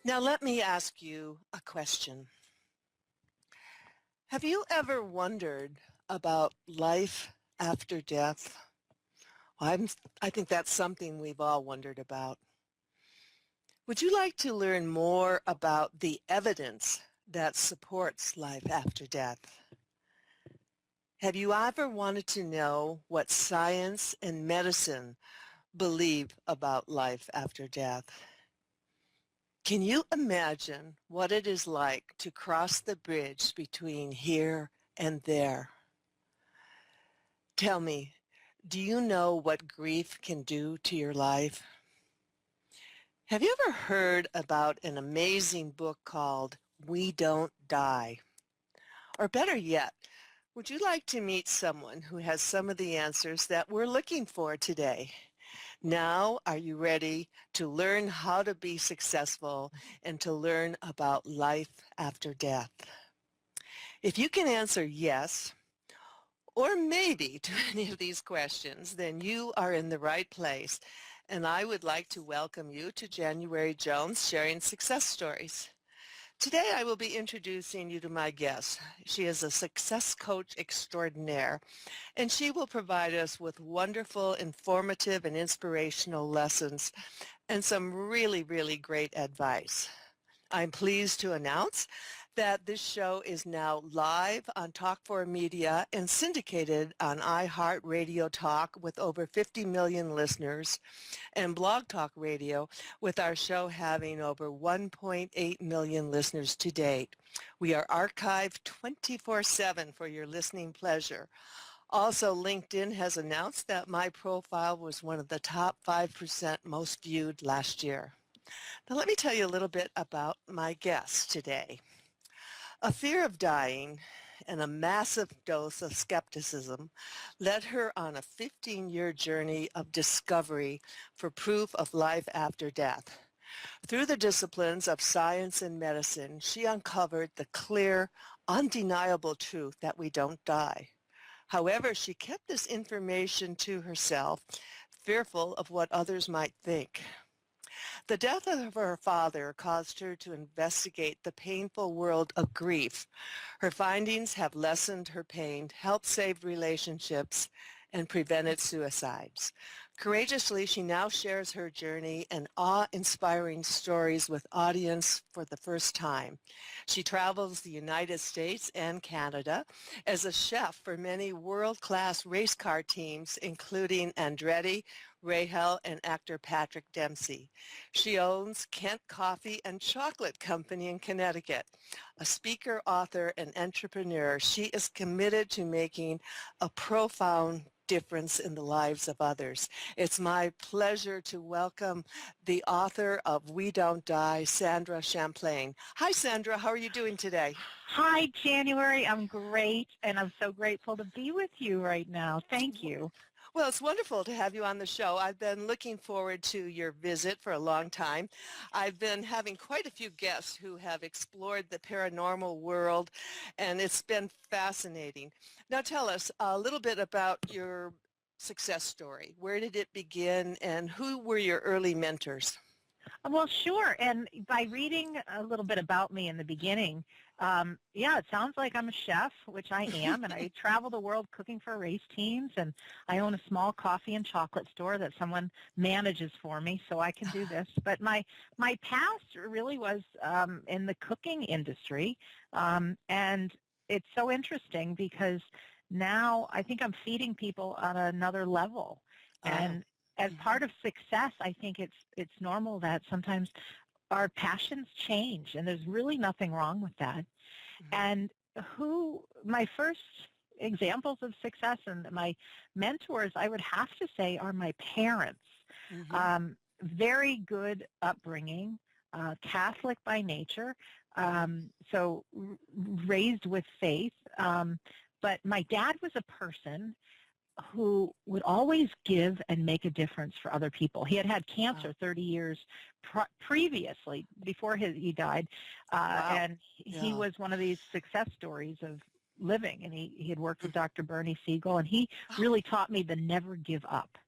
Now let me ask you a question. Have you ever wondered about life after death? Well, I think that's something we've all wondered about. Would you like to learn more about the evidence that supports life after death? Have you ever wanted to know what science and medicine believe about life after death? Can you imagine what it is like to cross the bridge between here and there? Tell me, do you know what grief can do to your life? Have you ever heard about an amazing book called We Don't Die? Or better yet, would you like to meet someone who has some of the answers that we're looking for today? Now, are you ready to learn how to be successful and to learn about life after death? If you can answer yes, or maybe to any of these questions, then you are in the right place. And I would like to welcome you to January Jones Sharing Success Stories. Today I will be introducing you to my guest. She is a success coach extraordinaire, and she will provide us with wonderful, informative, and inspirational lessons and some really, really great advice. I'm pleased to announce that this show is now live on Talk4 Media and syndicated on iHeartRadio Talk with over 50 million listeners, and Blog Talk Radio with our show having over 1.8 million listeners to date. We are archived 24/7 for your listening pleasure. Also, LinkedIn has announced that my profile was one of the top 5% most viewed last year. Now let me tell you a little bit about my guest today. A fear of dying and a massive dose of skepticism led her on a 15-year journey of discovery for proof of life after death. Through the disciplines of science and medicine, she uncovered the clear, undeniable truth that we don't die. However, she kept this information to herself, fearful of what others might think. The death of her father caused her to investigate the painful world of grief. Her findings have lessened her pain, helped save relationships, and prevented suicides. Courageously, she now shares her journey and awe-inspiring stories with audience for the first time. She travels the United States and Canada as a chef for many world-class race car teams, including Andretti, Rahal, and actor Patrick Dempsey. She owns Kent Coffee and Chocolate Company in Connecticut. A speaker, author, and entrepreneur, she is committed to making a profound difference in the lives of others. It's my pleasure to welcome the author of We Don't Die, Sandra Champlain. Hi, Sandra. How are you doing today? Hi, January. I'm great, and I'm so grateful to be with you right now. Thank you. Well, it's wonderful to have you on the show. I've been looking forward to your visit for a long time. I've been having quite a few guests who have explored the paranormal world, and it's been fascinating. Now tell us a little bit about your success story. Where did it begin, and who were your early mentors? Well, sure. And by reading a little bit about me in the beginning, yeah, it sounds like I'm a chef, which I am, and I travel the world cooking for race teams, and I own a small coffee and chocolate store that someone manages for me, so I can do this. But my past really was in the cooking industry, and it's so interesting because now I think I'm feeding people on another level, Oh. and as part of success, I think it's normal that sometimes our passions change, and there's really nothing wrong with that. And my first examples of success and my mentors, I would have to say, are my parents. Mm-hmm. Very good upbringing, Catholic by nature, so raised with faith. But my dad was a person who would always give and make a difference for other people. He had cancer 30 years previously, before he died, Wow. and he was one of these success stories of living, and he had worked with Dr. Bernie Siegel, and he really taught me to never give up.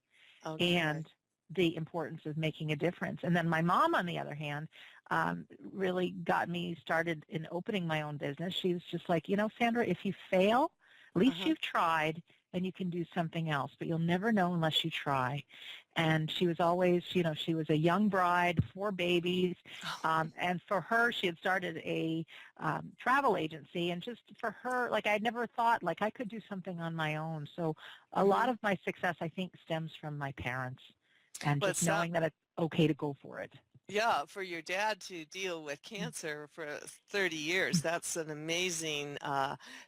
Okay. And the importance of making a difference. And then my mom, on the other hand, really got me started in opening my own business. She was just like, Sandra, if you fail, at least Uh-huh. you've tried and you can do something else, but you'll never know unless you try. And she was always, she was a young bride, 4 babies. And for her, she had started a travel agency. And just for her, like I never thought like I could do something on my own. So a lot Mm-hmm. of my success, I think, stems from my parents and Well, just knowing that it's okay to go for it. yeah, for your dad to deal with cancer for 30 years, that's an amazing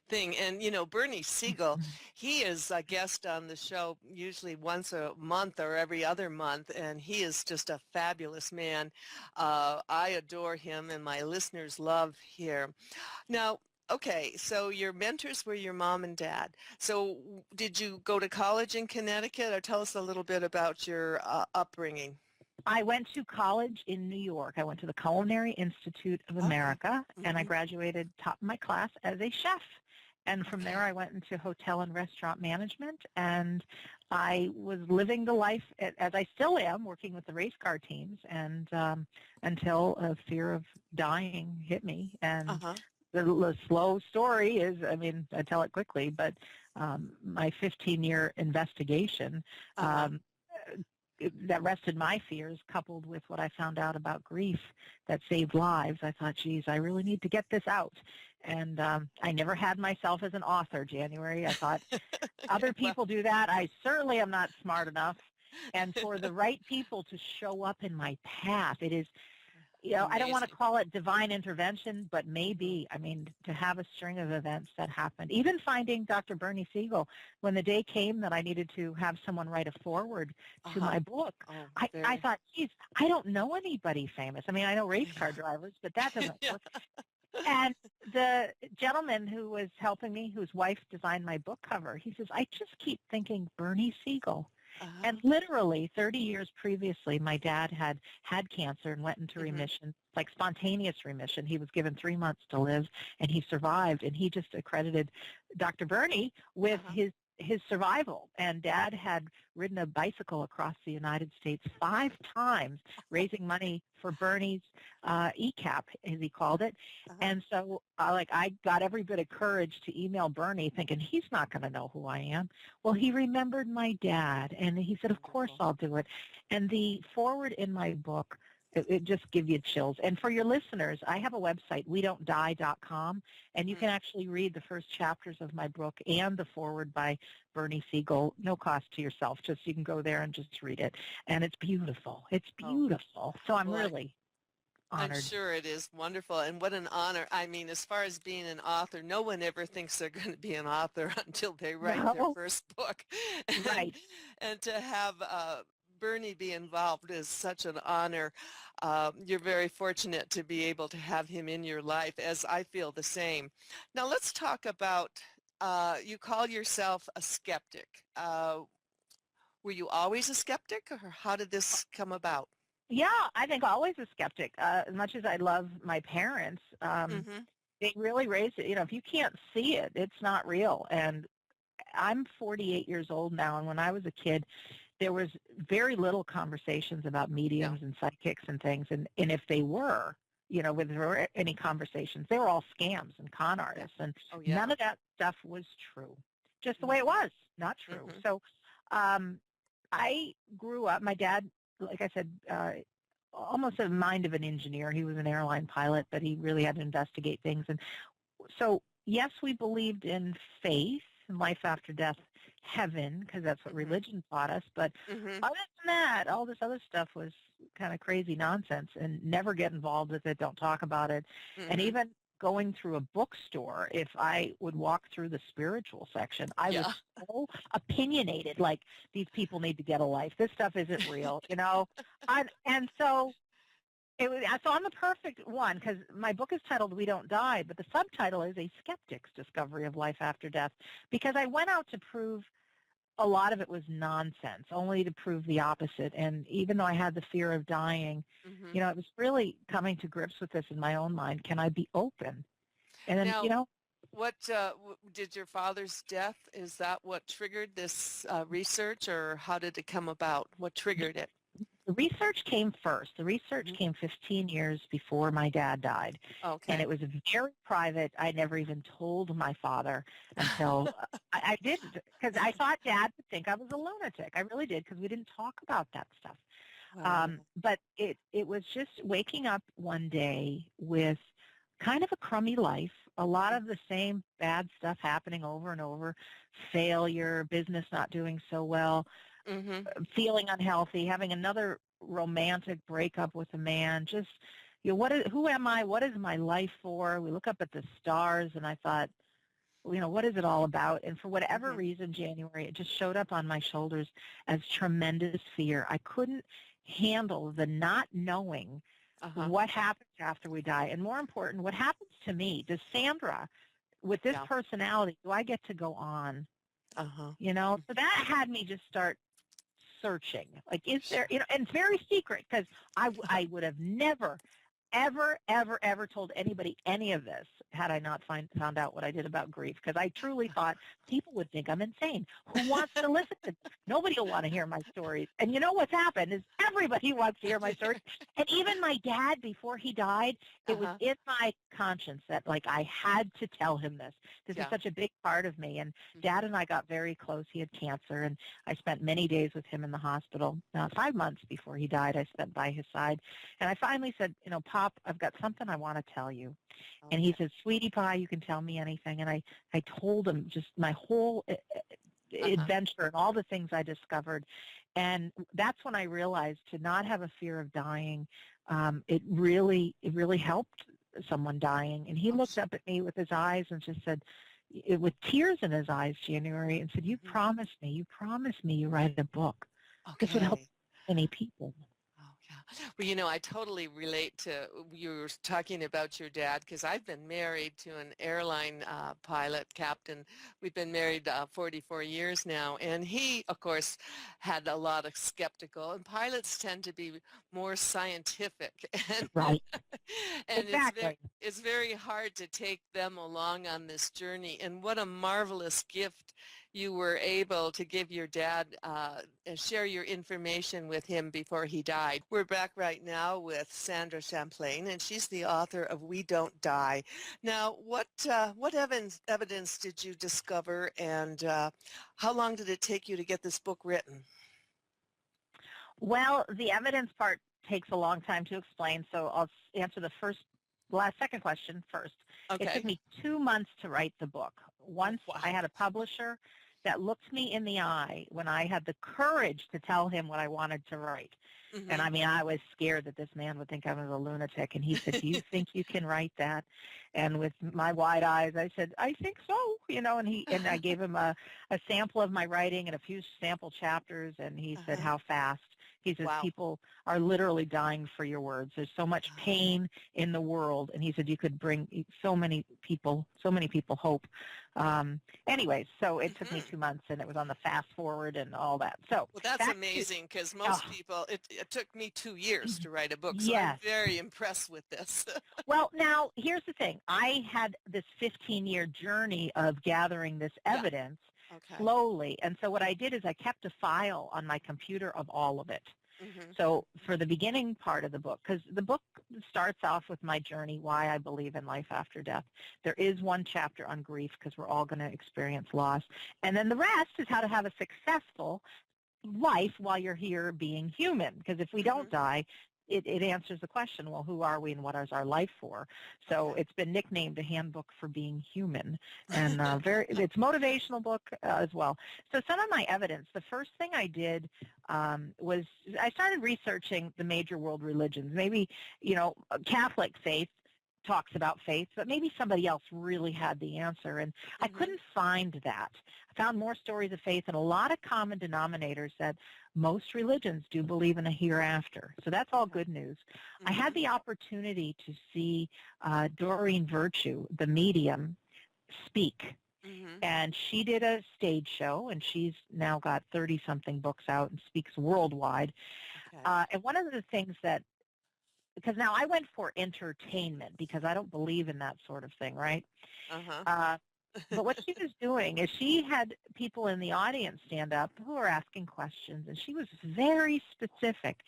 thing. And, Bernie Siegel, he is a guest on the show usually once a month or every other month, and he is just a fabulous man. I adore him, and my listeners love him. Now, okay, so your mentors were your mom and dad. So did you go to college in Connecticut, or tell us a little bit about your upbringing? I went to college in New York. I went to the Culinary Institute of Okay. America, and I Hmm. graduated top of my class as a chef. And from there, Okay. I went into hotel and restaurant management, and I was living the life as I still am, working with the race car teams, and until a fear of dying hit me. And Uh-huh. the slow story is, I mean, I tell it quickly, but my 15-year investigation Uh-huh. um, that rested my fears, coupled with what I found out about grief that saved lives. I thought, geez, I really need to get this out. And I never had myself as an author, January. I thought Yeah, other well, people do that. I certainly am not smart enough. And for the right people to show up in my path, it is, I don't want to amazing. call it divine intervention, but Hmm. maybe, I mean, to have a string of events that happened. Even finding Dr. Bernie Siegel, when the day came that I needed to have someone write a foreword to Uh-huh. my book, Oh, I very. thought, geez, I don't know anybody famous. I mean, I know race car Yeah. drivers, but that doesn't Yeah. work. And the gentleman who was helping me, whose wife designed my book cover, he says, I just keep thinking Bernie Siegel. Uh-huh. And literally 30 years previously, my dad had cancer and went into Hmm. remission, like spontaneous remission. He was given 3 months to live, and he survived. And he just accredited Dr. Bernie with Uh-huh. his survival. And Dad had ridden a bicycle across the United States 5 times, raising money for Bernie's ECAP, as he called it. Uh-huh. And so, I got every bit of courage to email Bernie, thinking he's not going to know who I am. Well, he remembered my dad, and he said, of course Wonderful. I'll do it. And the forward in my book, it just gives you chills. And for your listeners, I have a website, wedon'tdie.com, and you Hmm. can actually read the first chapters of my book and the forward by Bernie Siegel, no cost to yourself. Just you can go there and just read it. And it's beautiful. It's Oh, beautiful. So I'm well, really I'm honored. sure it is wonderful, and what an honor. I mean, as far as being an author, no one ever thinks they're going to be an author until they write their No, first book. And right. and to have Bernie be involved is such an honor. You're very fortunate to be able to have him in your life, as I feel the same. Now let's talk about, you call yourself a skeptic. Were you always a skeptic, or how did this come about? Yeah, I think always a skeptic. As much as I love my parents, Mm-hmm. they really raised it. If you can't see it, it's not real. And I'm 48 years old now, and when I was a kid, there was very little conversations about Yeah. mediums and psychics and things. And if they were, with there were any conversations, they were all scams and con Yeah. artists, and Oh, yeah. none of that stuff was true. Just the way it Mhm. was, not true. Mhm. So um, I grew up. My dad, like I said, almost the mind of an engineer. He was an airline pilot, but he really had to investigate things. And so, yes, we believed in faith and life after death, heaven, because that's what Mhm. religion taught us. But Mhm. other than that, all this other stuff was kind of crazy nonsense, and never get involved with it. Don't talk about it. And Mhm. even going through a bookstore, if I would walk through the spiritual section, I was Yeah. so opinionated, like, these people need to get a life. This stuff isn't real. And so so I'm the perfect one, because my book is titled We Don't Die, but the subtitle is A Skeptic's Discovery of Life After Death, because I went out to prove a lot of it was nonsense, only to prove the opposite. And even though I had the fear of dying, Mhm. it was really coming to grips with this in my own mind. Can I be open? And then, Now, what did your father's death, is that what triggered this research, or how did it come about? What triggered it? The research came first. The research Mhm. came 15 years before my dad died, and Okay. it was very private. I never even told my father until I didn't, because I thought Dad would think I was a lunatic. I really did, because we didn't talk about that stuff. Wow. But it was just waking up one day with kind of a crummy life, a lot of the same bad stuff happening over and over, failure, business not doing so well, Mm-hmm. feeling unhealthy, having another romantic breakup with a man, just, who am I? What is my life for? We look up at the stars, and I thought, what is it all about? And for whatever Mm-hmm. reason, January, it just showed up on my shoulders as tremendous fear. I couldn't handle the not knowing Uh-huh. what happens after we die. And more important, what happens to me? Does Sandra, with this Yeah. personality, do I get to go on? Uh-huh. So that had me just start searching. Like, is there, Sure. and it's very secret, because I would have never, ever, ever, ever told anybody any of this had I not found out what I did about grief, because I truly thought people would think I'm insane. Who wants to listen to this? Nobody will want to hear my stories. And you know what's happened is everybody wants to hear my stories. And even my dad, before he died, it was Uh-huh. in my conscience that, like, I had to tell him this. This is Yeah. such a big part of me. And Mm-hmm. Dad and I got very close. He had cancer, and I spent many days with him in the hospital. 5 months before he died, I spent by his side. And I finally said, Pop, I've got something I want to tell you. And he Okay. said, Sweetie pie, you can tell me anything. And I told him just my whole Uh-huh. adventure and all the things I discovered. And that's when I realized to not have a fear of dying, it really helped someone dying. And he Oh, looked up at me with his eyes and just said, with tears in his eyes, January, and said, mm-hmm. you promised me you write a book. This would help Okay. many people. Oh, yeah. Well, I totally relate to you were talking about your dad because I've been married to an airline pilot captain. We've been married 44 years now, and he, of course, had a lot of skeptical. And pilots tend to be more scientific, and Right. and Exactly. it's very hard to take them along on this journey. And what a marvelous gift you were able to give your dad and share your information with him before he died. We're back right now with Sandra Champlain, and she's the author of We Don't Die. Now, what evidence did you discover, and how long did it take you to get this book written? Well, the evidence part takes a long time to explain, so I'll answer the second question first. It took Okay. me 2 months to write the book. Oh, Once I wow. had a publisher that looked me in the eye when I had the courage to tell him what I wanted to write. And Mm-hmm. I mean, I was scared that this man would think I was a lunatic. And he said, do you think you can write that? And with my wide eyes, I said, I think so, and I gave him a sample of my writing and a few sample chapters. And he said, Uh-huh. how fast? He says, Wow. people are literally dying for your words. There's so much pain in the world. And he said, you could bring so many people hope. Anyways, so it took me Mm-hmm. 2 months, and it was on the fast forward and all that. So Well, that's back to, amazing because oh, most people, it took me 2 years to write a book, so I'm yes. very impressed with this. Well, now here's the thing. I had this 15-year journey of gathering this Yeah. evidence Okay. slowly. And so what I did is I kept a file on my computer of all of it. Mm-hmm. So for the beginning part of the book, because the book starts off with my journey, why I believe in life after death. There is one chapter on grief because we're all going to experience loss. And then the rest is how to have a successful life while you're here being human. Because if we Mm-hmm. don't die, it answers the question, well, who are we and what is our life for? So Okay. it's been nicknamed a handbook for being human, and it's a motivational book as well. So some of my evidence, the first thing I did was I started researching the major world religions. Maybe, Catholic faith talks about faith, but maybe somebody else really had the answer. And I Mm-hmm. couldn't find that. I found more stories of faith and a lot of common denominators that most religions do believe in a hereafter. So that's all Okay. good news. I Mm-hmm. had the opportunity to see Doreen Virtue, the medium, speak. Mm-hmm. And she did a stage show, and she's now got 30-something books out and speaks worldwide. Okay. And one of the things because now I went for entertainment because I don't believe in that sort of thing, right? Uh-huh. Uh, but what she was doing is she had people in the audience stand up who were asking questions, and she was very specific.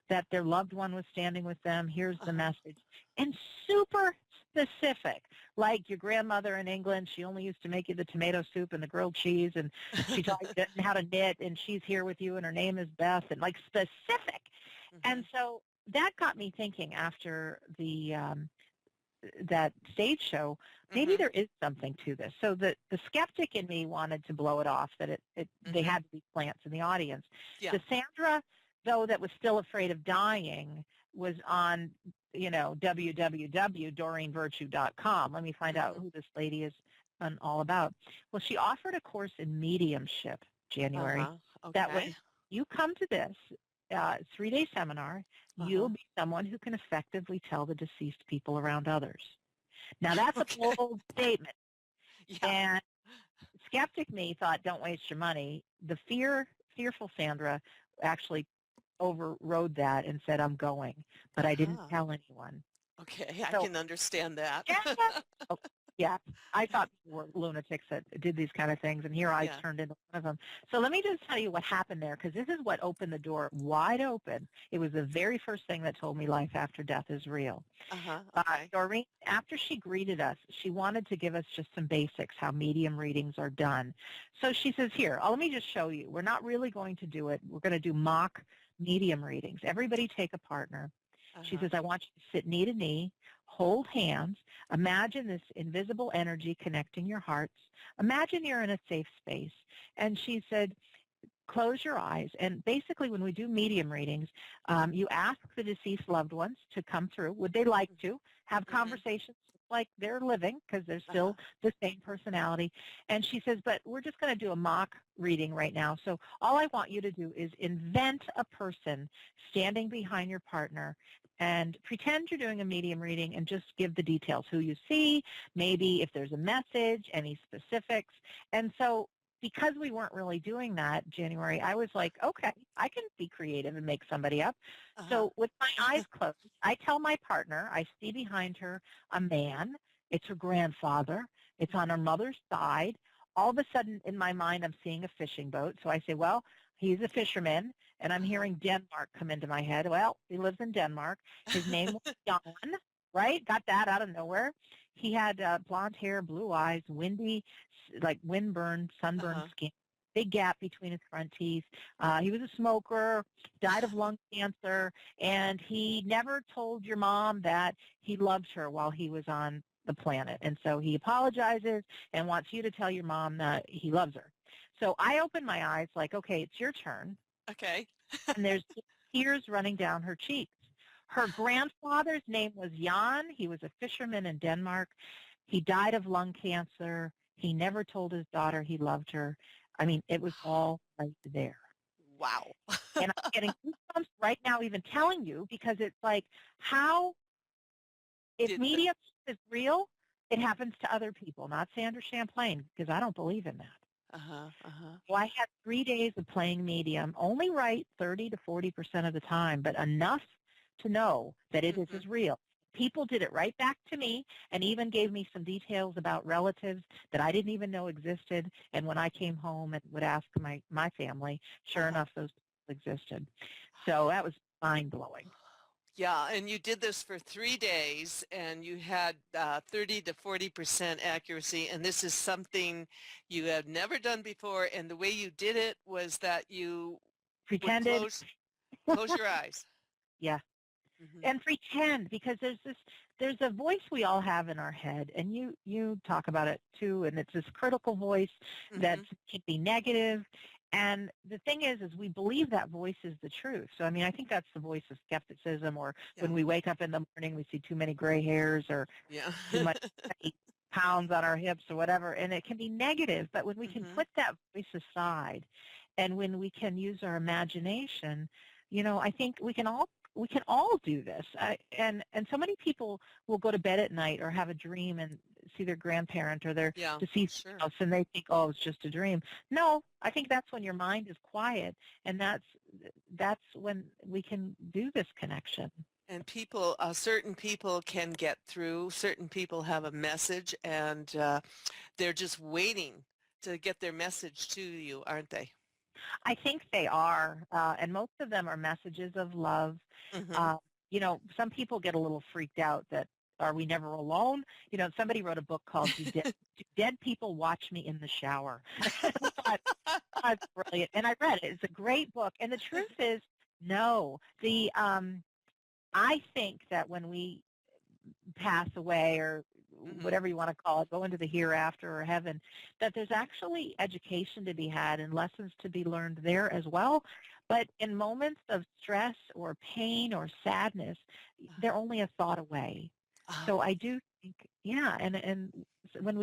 that their loved one was standing with them. Here's the Uh-huh. message. And super specific, like your grandmother in England, she only used to make you the tomato soup and the grilled cheese, and she taught you how to knit, and she's here with you, and her name is Beth, and like specific. Mhm. And so that got me thinking after that stage show, maybe Mhm. there is something to this. So the skeptic in me wanted to blow it off, that they Mhm. had to be plants in the audience. Yeah. The Sandra, though, that was still afraid of dying was on, www.doreenvirtue.com. Let me find out Mhm. who this lady is all about. Well, she offered a course in mediumship, January, Uh-huh. that Okay. when you come to this 3-day seminar, Uh-huh. you'll be someone who can effectively tell the deceased people around others. Now that's a Okay. bold statement. Yeah. And skeptic me thought, don't waste your money. The fearful Sandra actually overrode that and said, I'm going, but I didn't Uh-huh. tell anyone. Okay, I So can understand that. yeah. Oh, yeah. I thought people were lunatics that did these kind of things, and here I Yeah. turned into one of them. So let me just tell you what happened there, because this is what opened the door wide open. It was the very first thing that told me life after death is real. Uh-huh. Okay. Doreen, after she greeted us, she wanted to give us just some basics, how medium readings are done. So she says, here, let me just show you. We're not really going to do it. We're going to do mock medium readings. Everybody take a partner. She Uh-huh. says, I want you to sit knee to knee, hold hands, imagine this invisible energy connecting your hearts. Imagine you're in a safe space. And she said, close your eyes. And basically, when we do medium readings, you ask the deceased loved ones to come through. Would they like to have Mhm. conversations like they're living, because they're Uh-huh. still the same personality? And she says, but we're just going to do a mock reading right now. So all I want you to do is invent a person standing behind your partner and pretend you're doing a medium reading and just give the details, who you see, maybe if there's a message, any specifics. And so because we weren't really doing that January, I was like, okay, I can be creative and make somebody up. Uh-huh. So with my eyes closed, I tell my partner, I see behind her a man. It's her grandfather. It's on her Mhm. mother's side. All of a sudden in my mind, I'm seeing a fishing boat. So I say, well, he's a fisherman. And I'm Uh-huh. hearing Denmark come into my head. Well, he lives in Denmark. His name was Jan, right? Got that out of nowhere. He had blonde hair, blue eyes, windy, like windburned, sunburned Uh-huh. skin, big gap between his front teeth. He was a smoker, died of lung cancer, and he never told your mom that he loved her while he was on the planet. And so he apologizes and wants you to tell your mom that he loves her. So I open my eyes like, okay, it's your turn. Okay. And there's tears running down her cheeks. Her grandfather's name was Jan. He was a fisherman in Denmark. He died of lung cancer. He never told his daughter he loved her. I mean, it was all right there. Wow. And I'm getting goosebumps right now even telling you, because it's like, how, if Did media is real, it happens to other people, not Sandra Champlain, because I don't believe in that. Uh-huh. Uh-huh. So I had 3 days of playing medium, only right 30 to 40% of the time, but enough to know that it Mhm. is real. People did it right back to me and even gave me some details about relatives that I didn't even know existed. And when I came home and would ask my family, sure Uh-huh. enough, those people existed. So that was mind-blowing. Yeah, and you did this for 3 days, and you had 30 to 40% accuracy, and this is something you have never done before. And the way you did it was that you would Pretended, close your eyes. yeah. Hmm. And pretend, because there's a voice we all have in our head, and you talk about it too, and it's this critical voice that Hmm. can be negative. And the thing is we believe that voice is the truth. So I mean, I think that's the voice of skepticism, or Yeah. when we wake up in the morning we see too many gray hairs or Yeah. too much pounds on our hips or whatever, and it can be negative. But when we can Hmm. put that voice aside, and when we can use our imagination, I think we can all do this. And so many people will go to bed at night or have a dream and see their grandparent or their Yeah, deceased sure. spouse, and they think, oh, it's just a dream. No, I think that's when your mind is quiet, and that's when we can do this connection. And people, certain people can get through. Certain people have a message, and they're just waiting to get their message to you, aren't they? I think they are, and most of them are messages of love. Mm-hmm. Uh, some people get a little freaked out that are we never alone? Somebody wrote a book called Do Dead People Watch Me in the Shower? I thought, that's brilliant. And I read it. It's a great book. And the truth is, no. I think that when we pass away or Mm-hmm. whatever you want to call it, go into the hereafter or heaven, that there's actually education to be had and lessons to be learned there as well. But in moments of stress or pain or sadness, they're only a thought away. Uh, So I do think, yeah, and when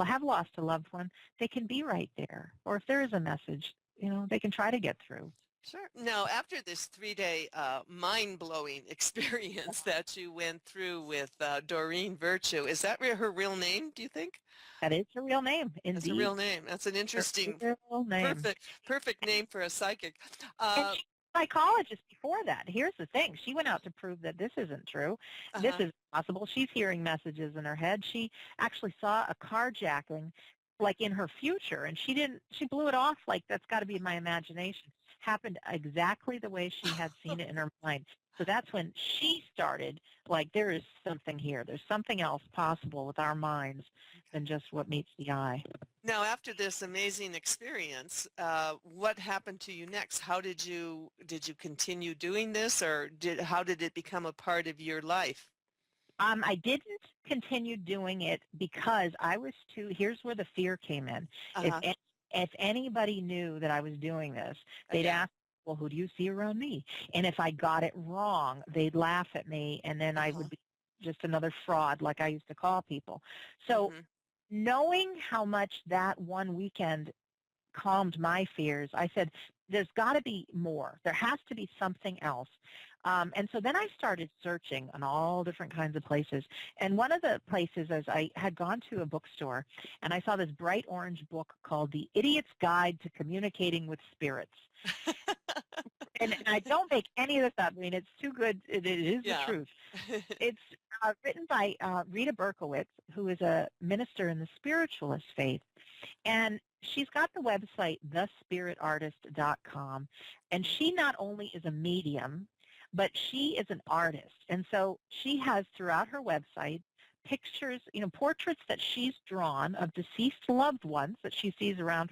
have lost a loved one, they can be right there. Or if there is a message, they can try to get through. sure. Now, after this 3-day mind-blowing experience that you went through with Doreen Virtue, is that her real name, do you think? That is her real name, That's a indeed. real name. That's an Her interesting, real name. perfect name for a psychic. And she's a psychologist before that. Here's the thing. She went out to prove that this isn't true. This Uh-huh. is possible. She's hearing messages in her head. She actually saw a carjacking like in her future, and she blew it off like that's got to be my imagination. Happened exactly the way she had seen it in her mind. So that's when she started, like, there is something here. There's something else possible with our minds than just what meets the eye. Now, after this amazing experience, what happened to you next? How did you continue doing this, or how did it become a part of your life? I didn't continue doing it because here's where the fear came in. If, Uh-huh. if anybody knew that I was doing this, they'd Yeah. ask, well, who do you see around me? And if I got it wrong, they'd laugh at me, and then I Uh-huh. would be just another fraud, like I used to call people. So Mm-hmm. knowing how much that one weekend calmed my fears, I said, there's got to be more. There has to be something else. And so then I started searching on all different kinds of places. And one of the places is I had gone to a bookstore and I saw this bright orange book called The Idiot's Guide to Communicating with Spirits. And I don't make any of this up. I mean, it's too good. It is the Yeah. truth. It's written by Rita Berkowitz, who is a minister in the spiritualist faith. And she's got the website, thespiritartist.com. And she not only is a medium, but she is an artist. And so she has throughout her website pictures, portraits that she's drawn of deceased loved ones that she sees around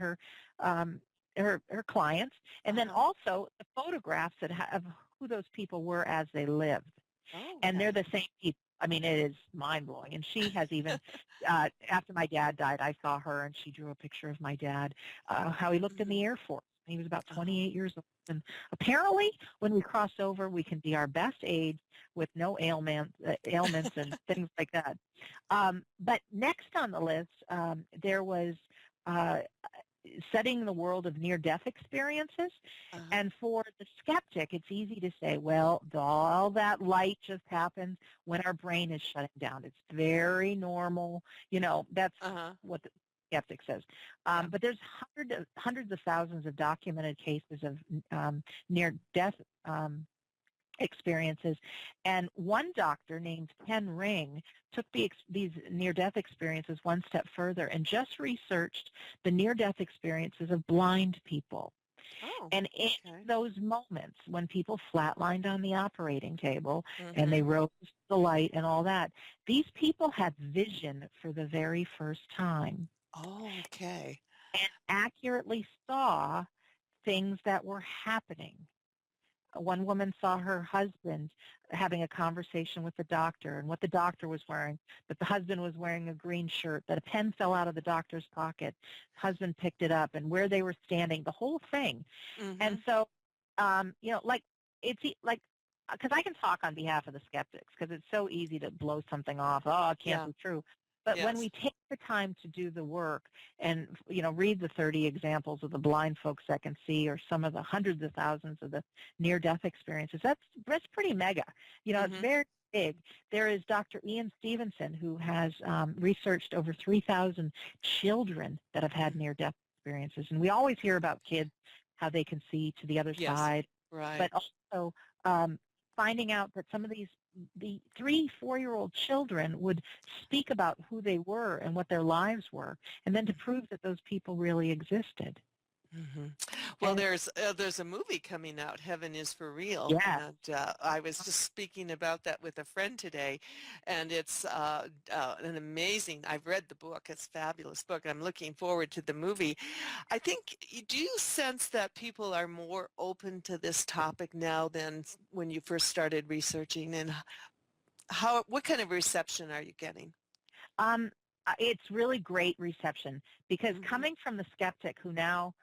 um, her clients, and then Uh-huh. also the photographs of who those people were as they lived. Oh, And they're okay. the same people. I mean, it is mind-blowing. And she has even, after my dad died, I saw her, and she drew a picture of my dad, how he looked in Mm-hmm. the Air Force. He was about Uh-huh. 28 years old. And apparently, when we cross over, we can be our best age with no ailments and things like that. But next on the list, there was uh, studying the world of near-death experiences. Uh-huh. And for the skeptic, it's easy to say, well, all that light just happens when our brain is shutting down. It's very normal. That's Uh-huh. what the skeptic says. Yeah. But there's hundreds of thousands of documented cases of near-death experiences. And one doctor named Ken Ring took these near-death experiences one step further and just researched the near-death experiences of blind people. Oh, And in okay. those moments when people flatlined on the operating table and Mm-hmm. they rose to the light and all that, these people had vision for the very first time Oh, okay. and accurately saw things that were happening. One woman saw her husband having a conversation with the doctor and what the doctor was wearing, but the husband was wearing a green shirt, that a pen fell out of the doctor's pocket. Husband picked it up and where they were standing, the whole thing. Mm-hmm. And so, like, like, because I can talk on behalf of the skeptics because it's so easy to blow something off. Oh, it can't Yeah. be true. But when Yes. we take the time to do the work and, read the 30 examples of the blind folks that can see or some of the hundreds of thousands of the near-death experiences, that's pretty mega. It's Mm-hmm. very big. There is Dr. Ian Stevenson, who has researched over 3,000 children that have had near-death experiences. And we always hear about kids, how they can see to the other Yes. side, Right. but also finding out that some of the 3-4-year-old children would speak about who they were and what their lives were, and then to prove that those people really existed. hmm Well, And there's a movie coming out, Heaven is for Real, yes, and I was just speaking about that with a friend today, and it's an amazing. I've read the book; it's a fabulous book. I'm looking forward to the movie. I think, do you sense that people are more open to this topic now than when you first started researching, and what kind of reception are you getting? um, it's really great reception because Hmm. coming from the skeptic who now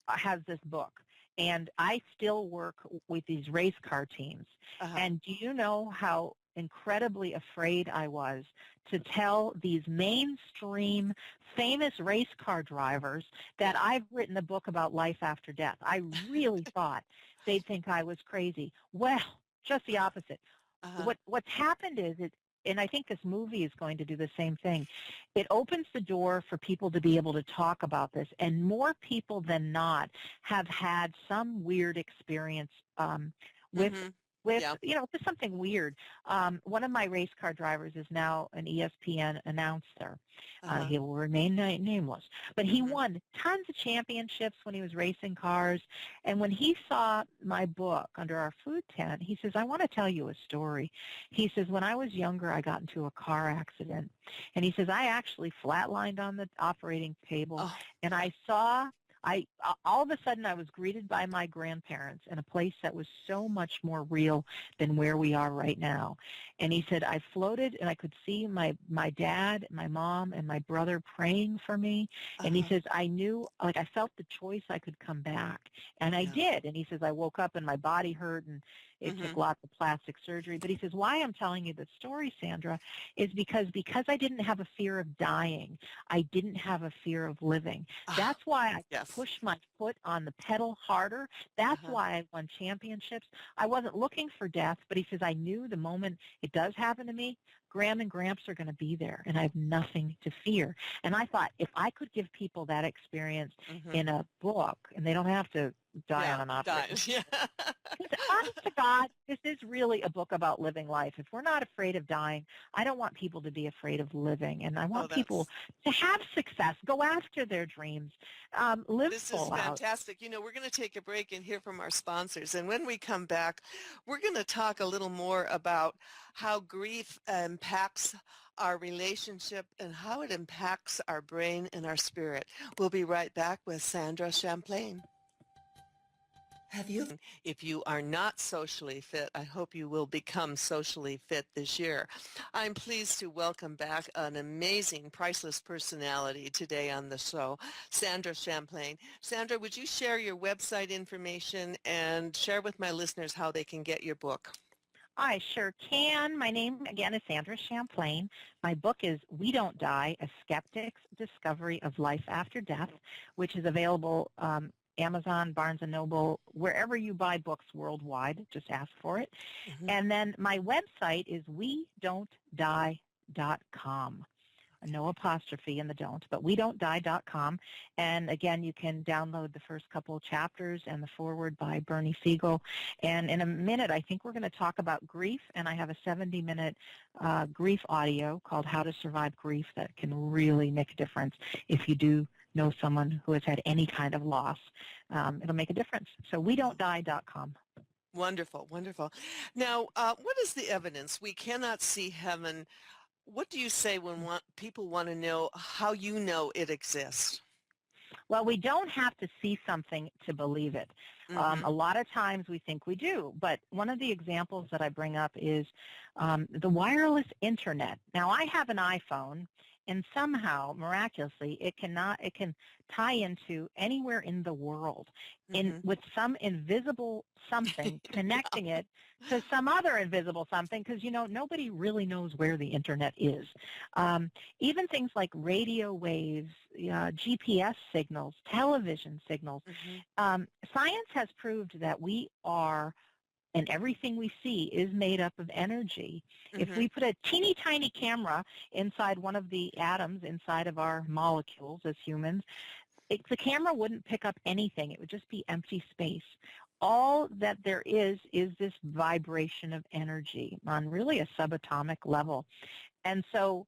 has this book, and I still work with these race car teams. Uh-huh. And do you know how incredibly afraid I was to tell these mainstream famous race car drivers that Yeah. I've written a book about life after death? I really thought they'd think I was crazy. Well, just the opposite. Uh-huh. What's happened is it, and I think this movie is going to do the same thing. It opens the door for people to be able to talk about this, and more people than not have had some weird experience with Hmm. with Yeah. just something weird. One of my race car drivers is now an ESPN announcer. Uh-huh. He will remain nameless, but he Hmm. won tons of championships when he was racing cars. And when he saw my book under our food tent, he says, "I want to tell you a story." He says, "When I was younger, I got into a car accident." And he says, "I actually flatlined on the operating table, Oh, and I saw, all of a sudden I was greeted by my grandparents in a place that was so much more real than where we are right now." And he said, "I floated and I could see my dad, my mom, and my brother praying for me." And he uh-huh. says, "I knew, like I felt the choice I could come back." And I Yeah. did. And he says, "I woke up and my body hurt and it Hmm. took lots of plastic surgery." But he says, "Why I'm telling you this story, Sandra, is because I didn't have a fear of dying. I didn't have a fear of living. Ah, That's why I yes. pushed my foot on the pedal harder. That's Uh-huh. why I won championships. I wasn't looking for death, but," he says, "I knew the moment it does happen to me, Graham and Gramps are going to be there, and I have nothing to fear." And I thought, if I could give people that experience Hmm. in a book, and they don't have to die on Yeah. an operating Dies. Yeah. because, honest to God, this is really a book about living life. If we're not afraid of dying, I don't want people to be afraid of living. And I Oh, want people that's to have success, go after their dreams, live this is full out. fantastic. We're going to take a break and hear from our sponsors. And when we come back, we're going to talk a little more about how grief impacts our relationship and how it impacts our brain and our spirit. We'll be right back with Sandra Champlain. If you are not socially fit, I hope you will become socially fit this year. I'm pleased to welcome back an amazing, priceless personality today on the show, Sandra Champlain. Sandra, would you share your website information and share with my listeners how they can get your book? I sure can. My name, again, is Sandra Champlain. My book is We Don't Die, A Skeptic's Discovery of Life After Death, which is available Amazon, Barnes& and Noble, wherever you buy books worldwide. Just ask for it. Mhm. And then my website is wedon'tdie.com. No apostrophe in the don't, but wedon'tdie.com. And again, you can download the first couple of chapters and the foreword by Bernie Siegel. And in a minute, I think we're going to talk about grief, and I have a 70-minute grief audio called How to Survive Grief that can really make a difference if you do know someone who has had any kind of loss. It'll make a difference. So wedon'tdie.com. Wonderful, wonderful. Now, what is the evidence? We cannot see heaven. What do you say when people want to know how you know it exists? Well, we don't have to see something to believe it. Mm-hmm. A lot of times we think we do, but one of the examples that I bring up is the wireless internet. Now, I have an iPhone, and somehow, miraculously, it can tie into anywhere in the world Mm-hmm. with some invisible something Yeah. connecting it to some other invisible something, because, nobody really knows where the internet is. Um, Even things like radio waves, GPS signals, television signals. Mm-hmm. Science has proved that we are, and everything we see is made up of energy. If Mm-hmm. we put a teeny tiny camera inside one of the atoms inside of our molecules as humans, the camera wouldn't pick up anything. It would just be empty space. All that there is this vibration of energy on really a subatomic level. And so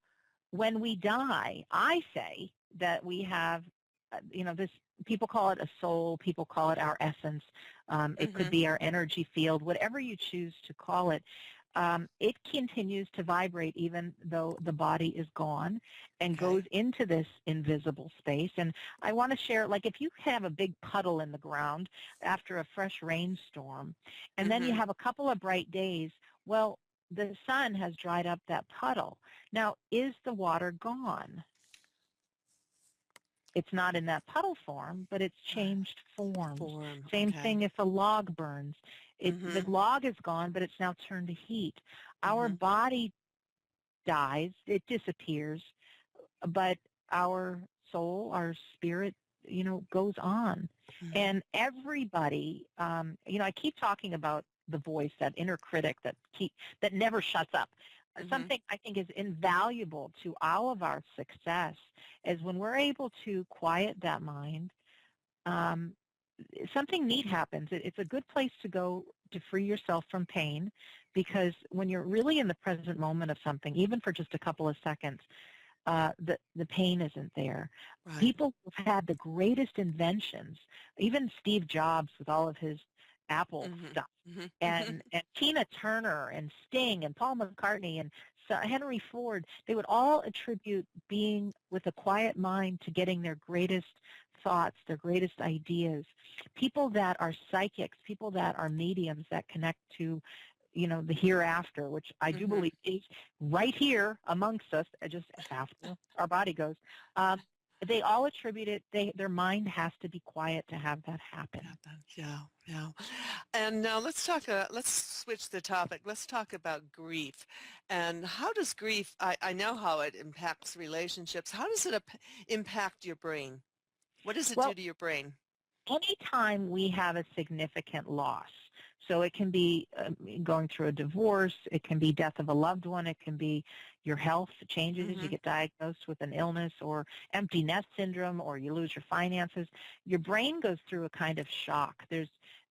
when we die, I say that we have, this people call it a soul, people call it our essence. It could Mhm. be our energy field, whatever you choose to call it. It continues to vibrate even though the body is gone and goes Okay. into this invisible space. And I want to share, like if you have a big puddle in the ground after a fresh rainstorm, and then you Mhm. have a couple of bright days, well, the sun has dried up that puddle. Now, is the water gone? It's not in that puddle form, but it's changed forms. Form. Same Okay. thing if a log burns. The Mhm. log is gone, but it's now turned to heat. Our Mhm. body dies, it disappears, but our soul, our spirit, goes on. Mhm. And everybody, I keep talking about the voice, that inner critic that never shuts up. Mhm. Something I think is invaluable to all of our success is when we're able to quiet that mind, um, something neat happens. It's a good place to go to free yourself from pain, because when you're really in the present moment of something, even for just a couple of seconds, the pain isn't there. Right. People who've had the greatest inventions, even Steve Jobs with all of his Apple Mhm. stuff, Mhm. Mhm. and Tina Turner and Sting and Paul McCartney and Henry Ford, they would all attribute being with a quiet mind to getting their greatest thoughts, their greatest ideas. People that are psychics, people that are mediums that connect to the hereafter, which I do Mhm. believe is right here amongst us, just after our body goes. Um, they all attribute it. Their mind has to be quiet to have that happen. Happen. Yeah. Yeah. And now let's switch the topic. Let's talk about grief. And how does grief, I know how it impacts relationships. How does it impact your brain? What does it do Well, to your brain? anytime we have a significant loss, so it can be going through a divorce, it can be death of a loved one, it can be your health changes, you Mhm. get diagnosed with an illness or empty nest syndrome, or you lose your finances, your brain goes through a kind of shock. Uh,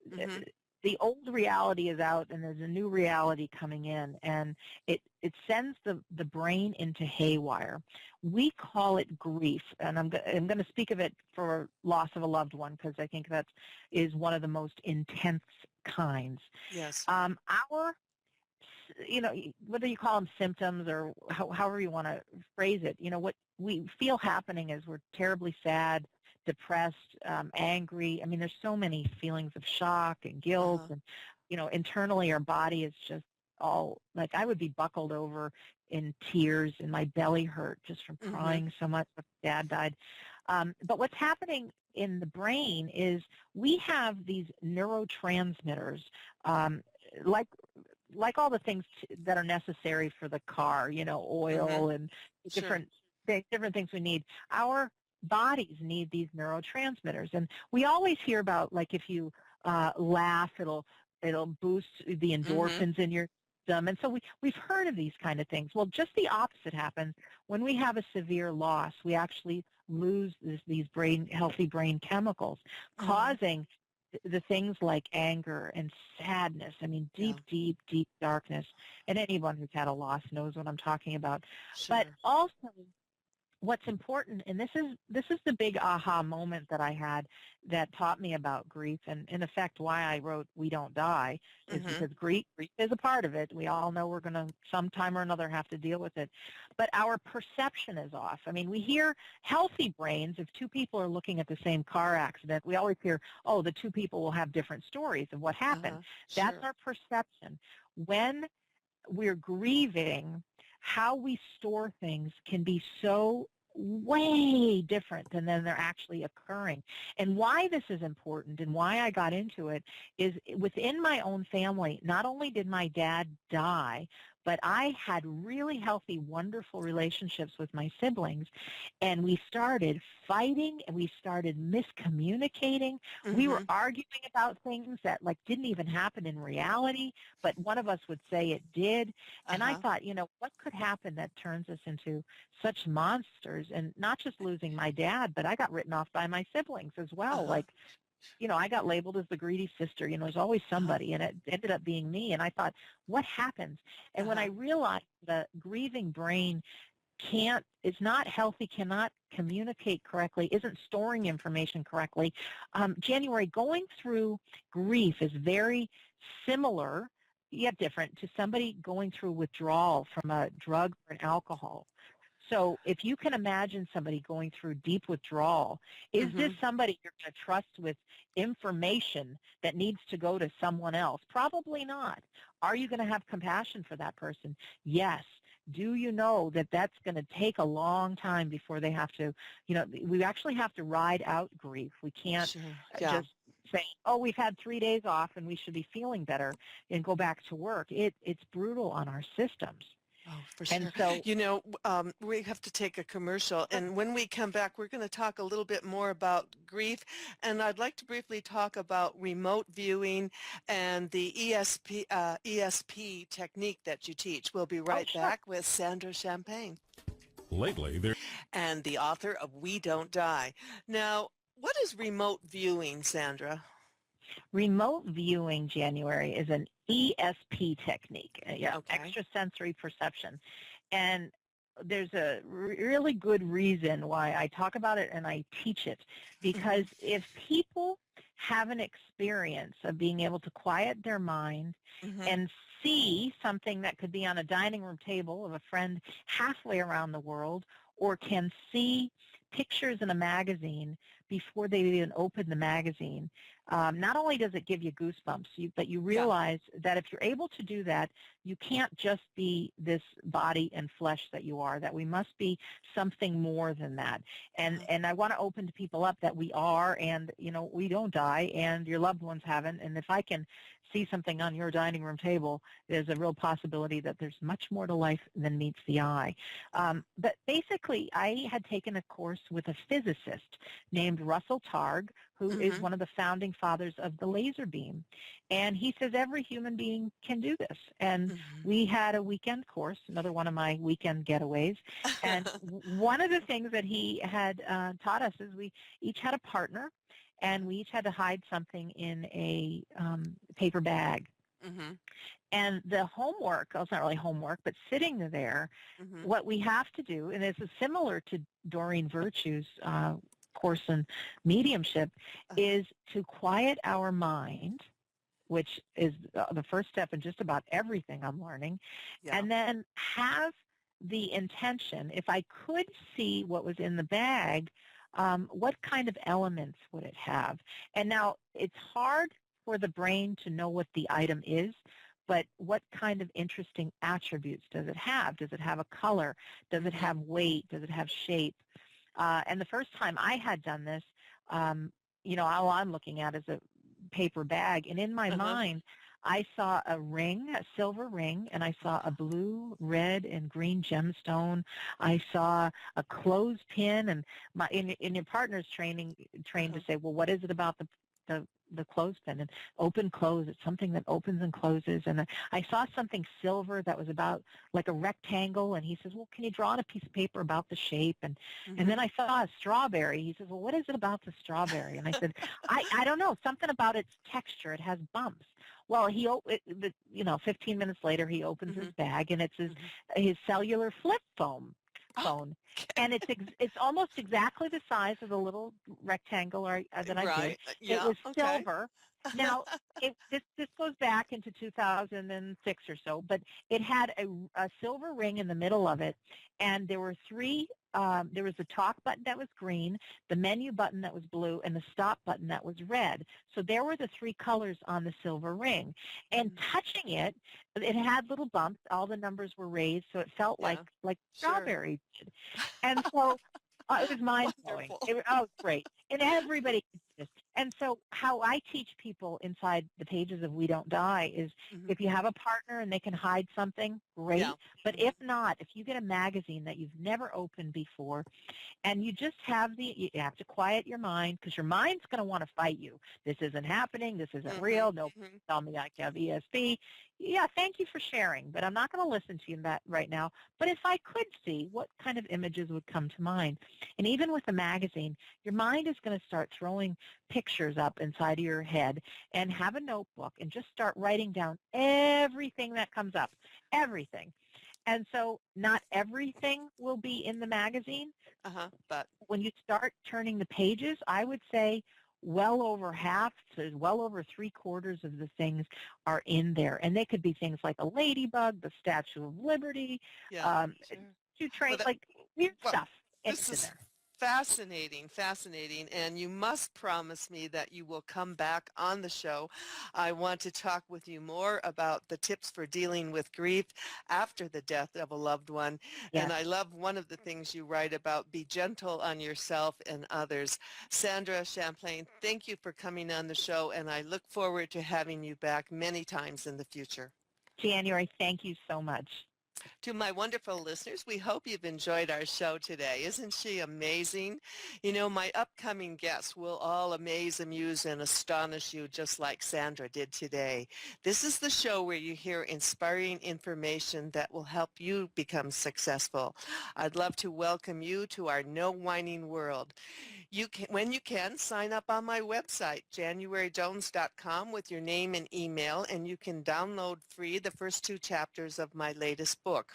Mhm. the old reality is out and there's a new reality coming in, and it sends the brain into haywire. We call it grief, and I'm going to speak of it for loss of a loved one because I think that is one of the most intense kinds. Yes. Our, whether you call them symptoms or however you want to phrase it, what we feel happening is we're terribly sad, depressed, angry. I mean, there's so many feelings of shock and guilt, Uh-huh. and internally our body is just all like I would be buckled over in tears, and my belly hurt just from Mhm. crying so much when Dad died. But what's happening in the brain is we have these neurotransmitters, um, like all the things that are necessary for the car, Mhm. oil and Sure. different different things we need. Our bodies need these neurotransmitters, and we always hear about, like, if you laugh, it'll boost the Mhm. endorphins in your system, and so we've heard of these kind of things. Well, just the opposite happens when we have a severe loss. We actually lose these healthy brain chemicals, Mhm. causing the things like anger and sadness. I mean, Yeah. deep, deep, deep darkness. And anyone who's had a loss knows what I'm talking about. But Sure. also, what's important, and this is the big aha moment that I had that taught me about grief, and in effect why I wrote We Don't Die, is Mhm. because grief is a part of it. We all know we're going to sometime or another have to deal with it, but our perception is off. I mean, we hear healthy brains, if two people are looking at the same car accident, we always hear, oh, the two people will have different stories of what happened. Uh-huh. That's Sure. our perception. When we're grieving, how we store things can be so way different than they're actually occurring. And why this is important and why I got into it is within my own family, not only did my dad die, but I had really healthy, wonderful relationships with my siblings, and we started fighting and we started miscommunicating. We were Mhm. arguing about things that like didn't even happen in reality, but one of us would say it did. And I Uh-huh. thought, what could happen that turns us into such monsters? And not just losing my dad, but I got written off by my siblings as well. Uh-huh. Like, I got labeled as the greedy sister. There's always Uh-huh. somebody, and it ended up being me. And I thought, what happens? And when I Uh-huh. realized the grieving brain is not healthy, cannot communicate correctly, isn't storing information correctly. January, going through grief is very similar, yet different, to somebody going through withdrawal from a drug or an alcohol. So if you can imagine somebody going through deep withdrawal, is this somebody you're going to trust with information that needs to go to someone else? Probably not. Are you going to have compassion for that person? Yes. Do you know that that's going to take a long time before they have to, we actually have to ride out grief. We can't Sure. Yeah. just say, oh, we've had 3 days off and we should be feeling better and go back to work. It's brutal on our systems. Oh, for sure. And so, we have to take a commercial, and when we come back, we're going to talk a little bit more about grief, and I'd like to briefly talk about remote viewing and the ESP technique that you teach. We'll be right back with Sandra Champlain. Lately, there and the author of We Don't Die. Now, what is remote viewing, Sandra? Remote viewing, January, is an ESP technique, extrasensory perception. And there's a really good reason why I talk about it and I teach it, because if people have an experience of being able to quiet their mind and see something that could be on a dining room table of a friend halfway around the world, or can see pictures in a magazine before they even open the magazine, not only does it give you goosebumps, but you realize that if you're able to do that, you can't just be this body and flesh that you are, that we must be something more than that. And I want to open to people up that we are, and, we don't die, and your loved ones haven't. And if I can see something on your dining room table, there's a real possibility that there's much more to life than meets the eye. But basically, I had taken a course with a physicist named Russell Targ, who is one of the founding fathers of the laser beam. And he says every human being can do this. And we had a weekend course, another one of my weekend getaways. And one of the things that he had taught us is we each had a partner, and we each had to hide something in a paper bag. And the homework, well, it's not really homework, but sitting there, what we have to do, and this is similar to Doreen Virtue's course in mediumship, is to quiet our mind, which is the first step in just about everything I'm learning, and then have the intention, if I could see what was in the bag, what kind of elements would it have? And now it's hard for the brain to know what the item is, but what kind of interesting attributes does it have? Does it have a color? Does it have weight? Does it have shape? And the first time I had done this, all I'm looking at is a paper bag, and in my mind, I saw a ring, a silver ring, and I saw a blue, red, and green gemstone. I saw a clothespin, and in your partner's trained to say, well, what is it about the clothespin? And open, close, it's something that opens and closes. And I saw something silver that was about like a rectangle, and he says, well, can you draw on a piece of paper about the shape? And then I saw a strawberry. He says, well, what is it about the strawberry? And I said, I don't know, something about its texture. It has bumps. Well, 15 minutes later, he opens his bag, and it's his cellular flip phone. And it's almost exactly the size of the little rectangle that I did. It was silver. Now, this goes back into 2006 or so, but it had a silver ring in the middle of it, and there were three. There was the talk button that was green, the menu button that was blue, and the stop button that was red. So there were the three colors on the silver ring. And touching it, it had little bumps. All the numbers were raised, so it felt like strawberries did. And so it was mind-blowing. It was great. And everybody could do this. And so how I teach people inside the pages of We Don't Die is if you have a partner and they can hide something, great. Yeah. But if not, if you get a magazine that you've never opened before, and you just you have to quiet your mind, because your mind's going to want to fight you. This isn't happening. This isn't real. No, tell me I can have ESP. Yeah, thank you for sharing, but I'm not going to listen to you right now. But if I could see, what kind of images would come to mind? And even with a magazine, your mind is going to start throwing pictures up inside of your head, and have a notebook and just start writing down everything that comes up, everything. And so not everything will be in the magazine. But When you start turning the pages, I would say well over half to well over three-quarters of the things are in there. And they could be things like a ladybug, the Statue of Liberty, yeah, um, sure. two Well, train, like weird well, stuff. And this it's in is there. fascinating, fascinating, and you must promise me that you will come back on the show. I want to talk with you more about the tips for dealing with grief after the death of a loved one. And Yes. I love one of the things you write about, be gentle on yourself and others. Sandra Champlain, thank you for coming on the show, and I look forward to having you back many times in the future. January, thank you so much. To my wonderful listeners, we hope you've enjoyed our show today. Isn't she amazing? You know, my upcoming guests will all amaze, amuse, and astonish you just like Sandra did today. This is the show where you hear inspiring information that will help you become successful. I'd love to welcome you to our No Whining world. You can, when you can, sign up on my website, januaryjones.com, with your name and email, and you can download free the first two chapters of my latest book.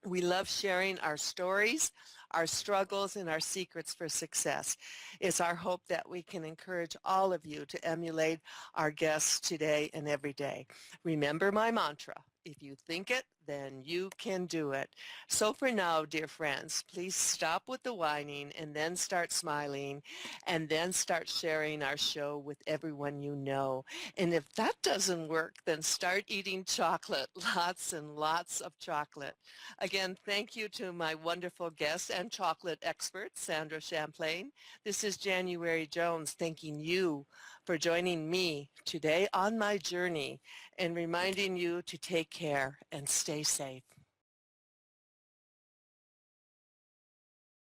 We love sharing our stories, our struggles, and our secrets for success. It's our hope that we can encourage all of you to emulate our guests today and every day. Remember my mantra: if you think it, then you can do it. So for now, dear friends, please stop with the whining and then start smiling and then start sharing our show with everyone you know. And if that doesn't work, then start eating chocolate, lots and lots of chocolate. Again, thank you to my wonderful guest and chocolate expert, Sandra Champlain. This is January Jones thanking you for joining me today on my journey and reminding you to take care and stay safe.